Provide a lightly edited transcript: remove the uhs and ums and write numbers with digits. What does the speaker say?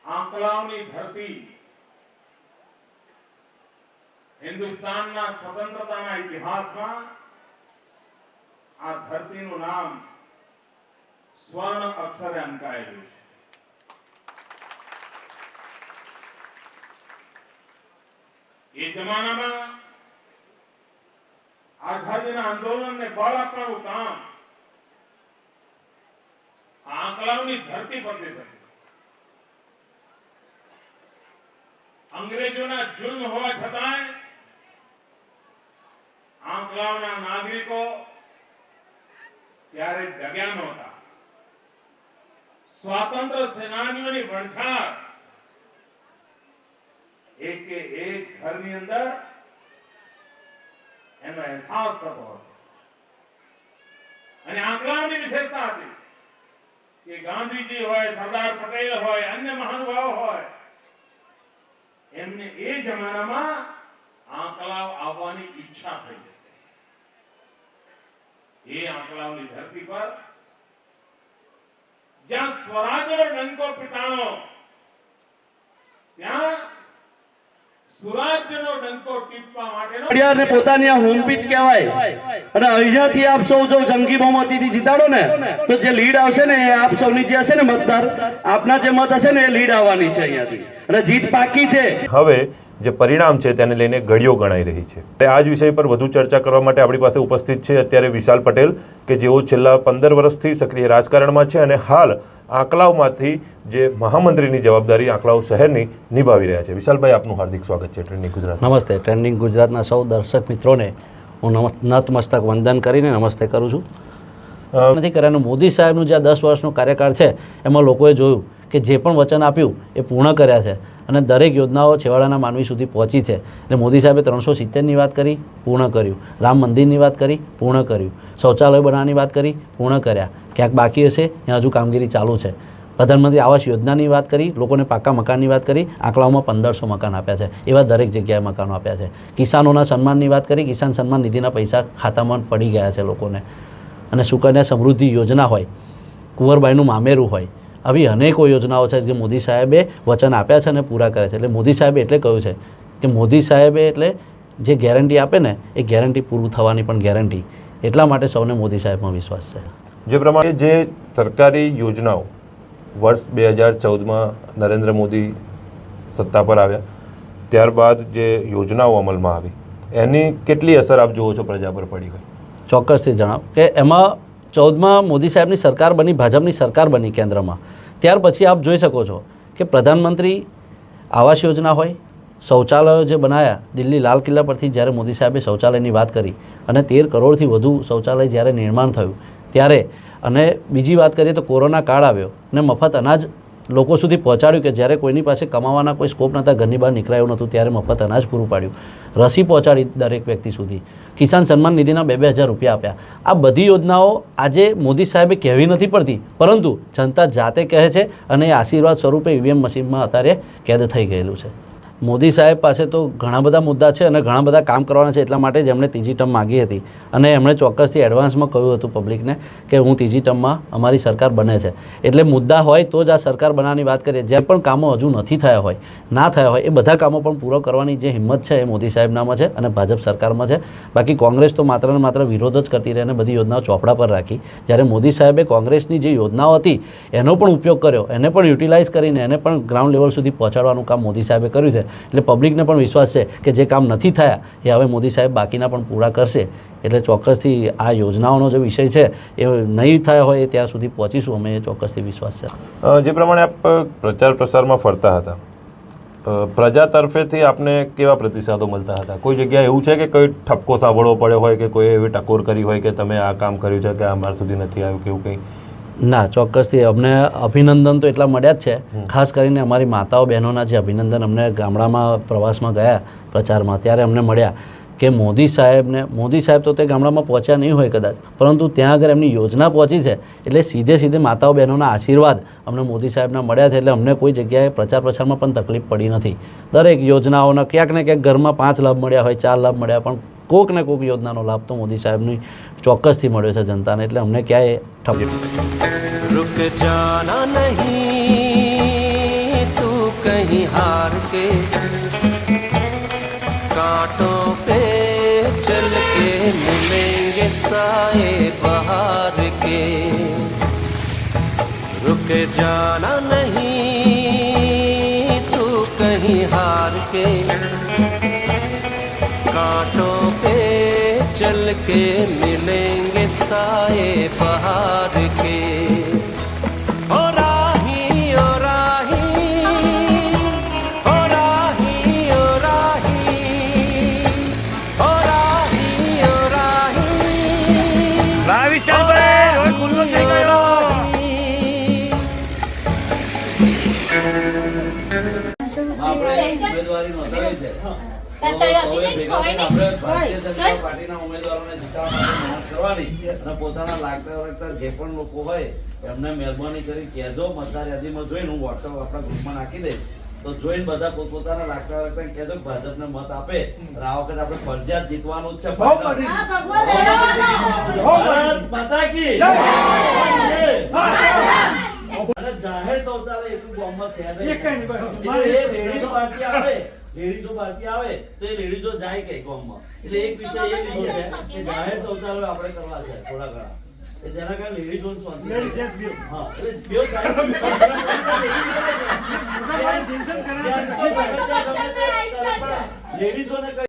આંકલાઓની ધરતી હિન્દુસ્તાનના સ્વતંત્રતાના ઇતિહાસમાં આ ધરતીનું નામ સ્વર્ણ અક્ષરે અંકાયેલું છે। એ જમાનામાં આઝાદીના આંદોલનને બળ આપવાનું કામ આંકલાઓની ધરતી પરથી થયું। અંગ્રેજોના જુલ્મ હોવા છતાંય આંકલાઓના નાગરિકો ત્યારે જગ્યા નહોતા। સ્વાતંત્ર્ય સેનાનીઓની વણઝાર એક ઘરની અંદર એનો અહેસાસ થતો હતો અને આંકલાઓની વિશેષતા હતી કે ગાંધીજી હોય, સરદાર પટેલ હોય, અન્ય મહાનુભાવો હોય, એમને એ જમાનામાં આંકલાઓ આવવાની ઈચ્છા થઈ હતી। એ આંકલાઓની ધરતી પર જ્યાં સ્વરાજનો ડંકો પીટાણો, ત્યાં સુરાજ્યનો ડંકો ટીપવા માટેનો પોતાની આ હોમ પીચ કહેવાય। અને અહીંયાથી આપ સૌ જો જંગી બહુમતીથી જીતાડો ને તો જે લીડ આવશે ને એ આપ સૌની જે હશે ને મતદાર, આપના જે મત હશે ને એ લીડ આવવાની છે અહીંયાથી, અને જીત પાકી છે। હવે જે પરિણામ છે તેને લઈને ઘડીઓ ગણાઈ રહી છે। આ જ વિષય પર વધુ ચર્ચા કરવા માટે આપણી પાસે ઉપસ્થિત છે અત્યારે વિશાલ પટેલ, કે જેઓ છેલ્લા 15 વર્ષથી સક્રિય રાજકારણમાં છે અને હાલ આંકલાવમાંથી જે મહામંત્રીની જવાબદારી આંકલાવ શહેરની નિભાવી રહ્યા છે। વિશાલભાઈ, આપનું હાર્દિક સ્વાગત છે ટ્રેન્ડિંગ ગુજરાત। નમસ્તે। ટ્રેન્ડિંગ ગુજરાતના સૌ દર્શક મિત્રોને હું નતમસ્તક વંદન કરીને નમસ્તે કરું છું। નથી કર્યા મોદી સાહેબનું જે 10 વર્ષનો કાર્યકાળ છે એમાં લોકોએ જોયું કે જે પણ વચન આપ્યું એ પૂર્ણ કર્યા છે અને દરેક યોજનાઓ છેવાડાના માનવી સુધી પહોંચી છે। એટલે મોદી સાહેબે 370ની વાત કરી, પૂર્ણ કર્યું। રામ મંદિરની વાત કરી, પૂર્ણ કર્યું। શૌચાલય બનાવવાની વાત કરી, પૂર્ણ કર્યા। ક્યાંક બાકી હશે ત્યાં હજુ કામગીરી ચાલુ છે। પ્રધાનમંત્રી આવાસ યોજનાની વાત કરી, લોકોને પાકા મકાનની વાત કરી, આંકડાઓમાં 1500 મકાન આપ્યા છે, એવા દરેક જગ્યાએ મકાનો આપ્યા છે। કિસાનોના સન્માનની વાત કરી, કિસાન સન્માન નિધિના પૈસા ખાતામાં પડી ગયા છે લોકોને। અને સુકન્યા સમૃદ્ધિ યોજના હોય, કુંવરબાઈનું મામેરું હોય, આવી અનેકો યોજનાઓ છે જે મોદી સાહેબે વચન આપ્યા છે અને પૂરા કર્યા છે। એટલે મોદી સાહેબે એટલે કહ્યું છે કે મોદી સાહેબે એટલે જે ગેરંટી આપે ને એ ગેરંટી પૂરું થવાની પણ ગેરંટી। એટલા માટે સૌને મોદી સાહેબમાં વિશ્વાસ છે। જે પ્રમાણે જે સરકારી યોજનાઓ વર્ષ 2014માં નરેન્દ્ર મોદી સત્તા પર આવ્યા ત્યારબાદ જે યોજનાઓ અમલમાં આવી એની કેટલી અસર આપ જુઓ છો પ્રજા પર પડી હોય? ચોક્કસથી જણાવ કે એમાં 14માં મોદી સાહેબની સરકાર બની, ભાજપની સરકાર બની કેન્દ્રમાં, ત્યાર પછી આપ જોઈ શકો છો કે પ્રધાનમંત્રી આવાસ યોજના હોય, શૌચાલયો જે બનાવ્યા, દિલ્હી લાલ કિલ્લા પરથી જ્યારે મોદી સાહેબે શૌચાલયની વાત કરી અને 13 કરોડથી વધુ શૌચાલય જ્યારે નિર્માણ થયું ત્યારે, અને બીજી વાત કરીએ તો કોરોના કાળ આવ્યો અને મફત અનાજ લોકો સુધી પહોંચાડ્યું કે જ્યારે કોઈની પાસે કમાવાના કોઈ સ્કોપ નહોતા, ઘરની બહાર નીકળાયું નહોતું, ત્યારે મફત અનાજ પૂરું પાડ્યું। રસી પહોંચાડી દરેક વ્યક્તિ સુધી। કિસાન સન્માન નિધિના 2,000 રૂપિયા આપ્યા। આ બધી યોજનાઓ આજે મોદી સાહેબે કહેવી નથી પડતી, પરંતુ જનતા જાતે કહે છે અને એ આશીર્વાદ સ્વરૂપે ઈવીએમ મશીનમાં અત્યારે કેદ થઈ ગયેલું છે। મોદી સાહેબ પાસે તો ઘણા બધા મુદ્દા છે અને ઘણા બધા કામ કરવાના છે, એટલા માટે જ એમણે ત્રીજી ટર્મ માગી હતી અને એમણે ચોક્કસથી એડવાન્સમાં કહ્યું હતું પબ્લિકને કે હું ત્રીજી ટર્મમાં અમારી સરકાર બને છે। એટલે મુદ્દા હોય તો જ આ સરકાર બનાવવાની વાત કરીએ। જે પણ કામો હજુ નથી થયા હોય, ના થયા હોય, એ બધા કામો પણ પૂરો કરવાની જે હિંમત છે એ મોદી સાહેબનામાં છે અને ભાજપ સરકારમાં છે। બાકી કોંગ્રેસ તો માત્ર ને માત્ર વિરોધ જ કરતી રહી અને બધી યોજનાઓ ચોપડા પર રાખી, જ્યારે મોદી સાહેબે કોંગ્રેસની જે યોજનાઓ હતી એનો પણ ઉપયોગ કર્યો, એને પણ યુટિલાઇઝ કરીને એને પણ ગ્રાઉન્ડ લેવલ સુધી પહોંચાડવાનું કામ મોદી સાહેબે કર્યું છે। એટલે પબ્લિકને પણ વિશ્વાસ છે કે જે કામ નથી થયા એ હવે મોદી સાહેબ બાકીના પણ પૂરા કરશે। એટલે ચોક્કસથી આ યોજનાઓનો જે વિષય છે એ નહીં થયા હોય ત્યાં સુધી પહોંચીશું અમે, એ ચોક્કસથી વિશ્વાસ છે। જે પ્રમાણે આપ પ્રચાર પ્રસારમાં ફરતા હતા, પ્રજા તરફેથી આપને કેવા પ્રતિસાદો મળતા હતા? કોઈ જગ્યાએ એવું છે કે કોઈ ઠપકો સાંભળવો પડ્યો હોય કે કોઈ એવી ટકોર કરી હોય કે તમે આ કામ કર્યું છે કે અમારા સુધી નથી આવ્યું કે એવું કંઈ? ના, ચોક્કસથી અમને અભિનંદન તો એટલા મળ્યા જ છે। ખાસ કરીને અમારી માતાઓ બહેનોના જે અભિનંદન અમને ગામડામાં પ્રવાસમાં ગયા પ્રચારમાં ત્યારે અમને મળ્યા કે મોદી સાહેબ તો તે ગામડામાં પહોંચ્યા નહીં હોય કદાચ, પરંતુ ત્યાં આગળ એમની યોજના પહોંચી છે એટલે સીધે માતાઓ બહેનોના આશીર્વાદ અમને મોદી સાહેબના મળ્યા છે। એટલે અમને કોઈ જગ્યાએ પ્રચાર પ્રસારમાં પણ તકલીફ પડી નથી। દરેક યોજનાઓના ક્યાંક ને ક્યાંક ઘરમાં 5 લાભ મળ્યા હોય, 4 લાભ મળ્યા, પણ કોઈક ને કોઈક યોજનાનો લાભ તો મોદી સાહેબની ચોક્કસથી મળ્યો છે જનતાને। એટલે અમને ક્યાંય रुक जाना नहीं तू साए बहार के, रुक जाना नहीं तू कहीं हार के, कांटों पे चल के मिलेंगे साए बहार के। ओ राही ओ राही ओ राही ओ राही ओ राही ओ આપણે ઉમેદવારી નોંધાવી છે તો સૌએ ભેગા થઈને આપણે ભારતીય જનતા પાર્ટીના ઉમેદવારોને જીતાડવા માટે મહેનત કરવાની અને પોતાના લાગતા વળગતા જે પણ લોકો હોય એમને મહેરબાની કરી કહેજો. મતદાર યાદીમાં જોઈને હું વોટ્સઅપ આપણા ગ્રુપમાં નાખી દઈશ તો જોઈને બધા પોતપોતાના લાગતા વળગતા કહેજો કે ભાજપને મત આપે. અને આ વખતે આપણે ફરજિયાત જીતવાનું જ છે. ભારત માતા કી જય. અને જાહેર શૌચાલય એટલું ગામમાં છે નહીં. એટલે એ લેડીઝ પાર્ટી આવે, લેડીઝો પાર્ટી આવે તો એ લેડીઝો જાય કે ગામમાં. એટલે એક વિષય એ લીધો છે કે જાહેર શૌચાલય આપણે કરવા છે થોડા ઘણા, એ જેના કારણે લેડીઝો શાંતિ. હા, એટલે બેવ લેડીઝોને કઈ